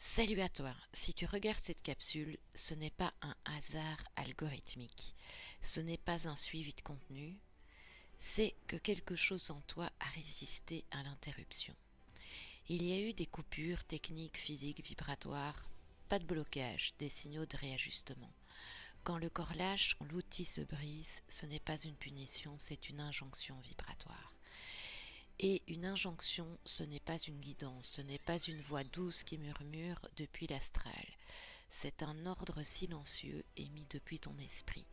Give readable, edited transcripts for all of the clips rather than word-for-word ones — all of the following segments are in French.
Salut à toi, si tu regardes cette capsule, ce n'est pas un hasard algorithmique, ce n'est pas un suivi de contenu, c'est que quelque chose en toi a résisté à l'interruption. Il y a eu des coupures techniques, physiques, vibratoires, pas de blocage, des signaux de réajustement. Quand le corps lâche, quand l'outil se brise, ce n'est pas une punition, c'est une injonction vibratoire. Et une injonction, ce n'est pas une guidance, ce n'est pas une voix douce qui murmure depuis l'astral. C'est un ordre silencieux émis depuis ton esprit,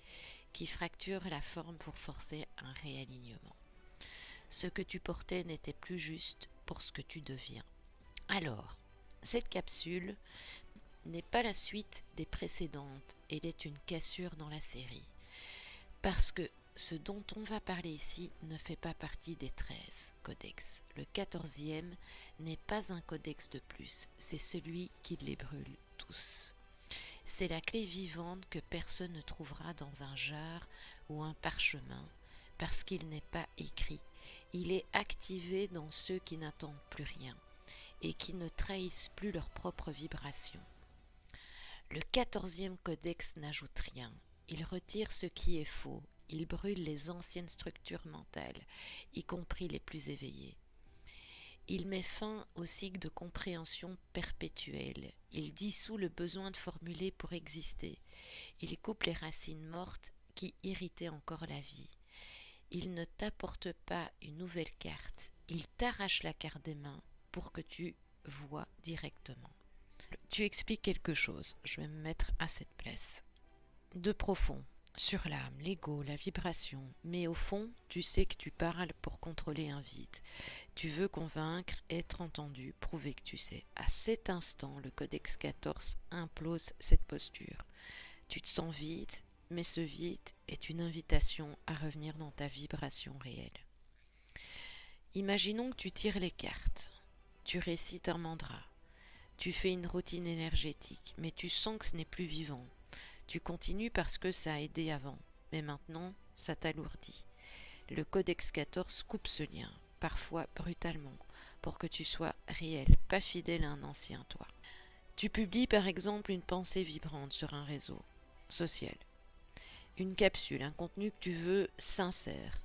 qui fracture la forme pour forcer un réalignement. Ce que tu portais n'était plus juste pour ce que tu deviens. Alors, cette capsule n'est pas la suite des précédentes, elle est une cassure dans la série. Parce que ce dont on va parler ici ne fait pas partie des 13 codex. Le 14e n'est pas un codex de plus, c'est celui qui les brûle tous. C'est la clé vivante que personne ne trouvera dans un jar ou un parchemin, parce qu'il n'est pas écrit. Il est activé dans ceux qui n'attendent plus rien et qui ne trahissent plus leur propre vibration. Le 14e codex n'ajoute rien. Il retire ce qui est faux. Il brûle les anciennes structures mentales, y compris les plus éveillées. Il met fin au cycle de compréhension perpétuelle. Il dissout le besoin de formuler pour exister. Il coupe les racines mortes qui irritaient encore la vie. Il ne t'apporte pas une nouvelle carte. Il t'arrache la carte des mains pour que tu vois directement. Tu expliques quelque chose. Je vais me mettre à cette place. De profond, sur l'âme, l'ego, la vibration, mais au fond, tu sais que tu parles pour contrôler un vide. Tu veux convaincre, être entendu, prouver que tu sais. À cet instant, le Codex 14 implose cette posture. Tu te sens vide, mais ce vide est une invitation à revenir dans ta vibration réelle. Imaginons que tu tires les cartes. Tu récites un mantra. Tu fais une routine énergétique, mais tu sens que ce n'est plus vivant. Tu continues parce que ça a aidé avant, mais maintenant, ça t'alourdit. Le Codex 14 coupe ce lien, parfois brutalement, pour que tu sois réel, pas fidèle à un ancien toi. Tu publies par exemple une pensée vibrante sur un réseau social, une capsule, un contenu que tu veux sincère,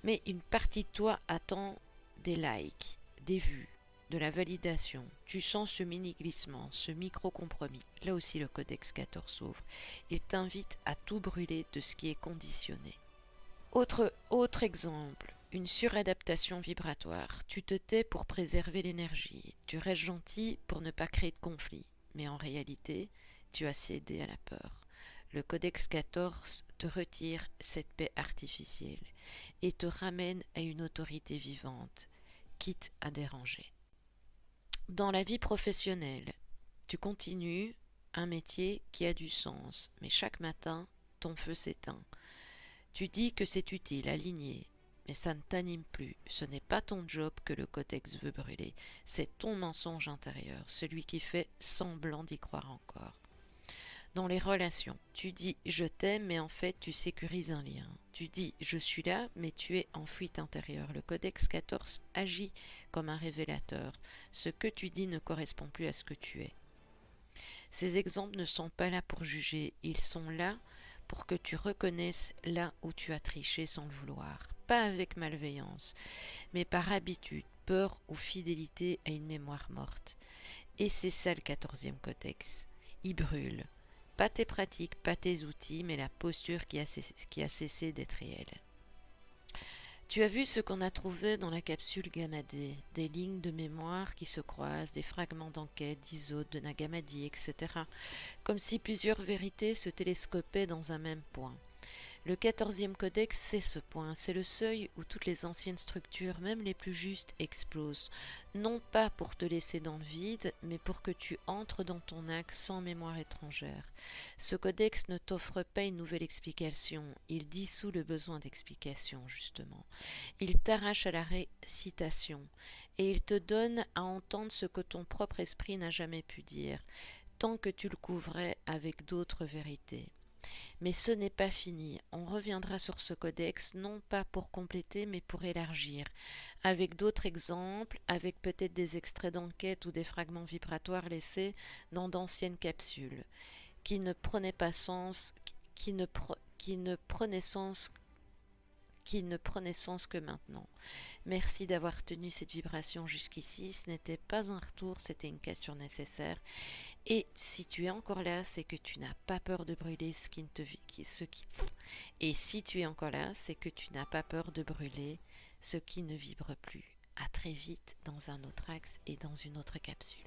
mais une partie de toi attend des likes, des vues, de la validation. Tu sens ce mini-glissement, ce micro-compromis. Là aussi, le Codex 14 s'ouvre. Il t'invite à tout brûler de ce qui est conditionné. Autre exemple, une suradaptation vibratoire. Tu te tais pour préserver l'énergie. Tu restes gentil pour ne pas créer de conflit. Mais en réalité, tu as cédé à la peur. Le Codex 14 te retire cette paix artificielle et te ramène à une autorité vivante, quitte à déranger. Dans la vie professionnelle, tu continues un métier qui a du sens, mais chaque matin, ton feu s'éteint. Tu dis que c'est utile, aligné, mais ça ne t'anime plus. Ce n'est pas ton job que le codex veut brûler, c'est ton mensonge intérieur, celui qui fait semblant d'y croire encore. Dans les relations, tu dis je t'aime, mais en fait tu sécurises un lien. Tu dis je suis là, mais tu es en fuite intérieure. Le Codex 14 agit comme un révélateur. Ce que tu dis ne correspond plus à ce que tu es. Ces exemples ne sont pas là pour juger, ils sont là pour que tu reconnaisses là où tu as triché sans le vouloir. Pas avec malveillance, mais par habitude, peur ou fidélité à une mémoire morte. Et c'est ça le 14e codex. Il brûle. Pas tes pratiques, pas tes outils, mais la posture qui a cessé d'être réelle. Tu as vu ce qu'on a trouvé dans la capsule Gamadé, des lignes de mémoire qui se croisent, des fragments d'enquête, d'Isote, de Nagamadi, etc. Comme si plusieurs vérités se télescopaient dans un même point. Le 14e codex, c'est ce point, c'est le seuil où toutes les anciennes structures, même les plus justes, explosent. Non pas pour te laisser dans le vide, mais pour que tu entres dans ton acte sans mémoire étrangère. Ce codex ne t'offre pas une nouvelle explication, il dissout le besoin d'explication, justement. Il t'arrache à la récitation, et il te donne à entendre ce que ton propre esprit n'a jamais pu dire, tant que tu le couvrais avec d'autres vérités. Mais ce n'est pas fini. On reviendra sur ce codex, non pas pour compléter, mais pour élargir, avec d'autres exemples, avec peut-être des extraits d'enquête ou des fragments vibratoires laissés dans d'anciennes capsules, qui ne prenaient pas sens, qui ne prenaient sens que maintenant. Merci d'avoir tenu cette vibration jusqu'ici. Ce n'était pas un retour, c'était une question nécessaire. Et si tu es encore là, c'est que tu n'as pas peur de brûler ce qui ne te ce qui. Et si tu es encore là, c'est que tu n'as pas peur de brûler ce qui ne vibre plus. À très vite dans un autre axe et dans une autre capsule.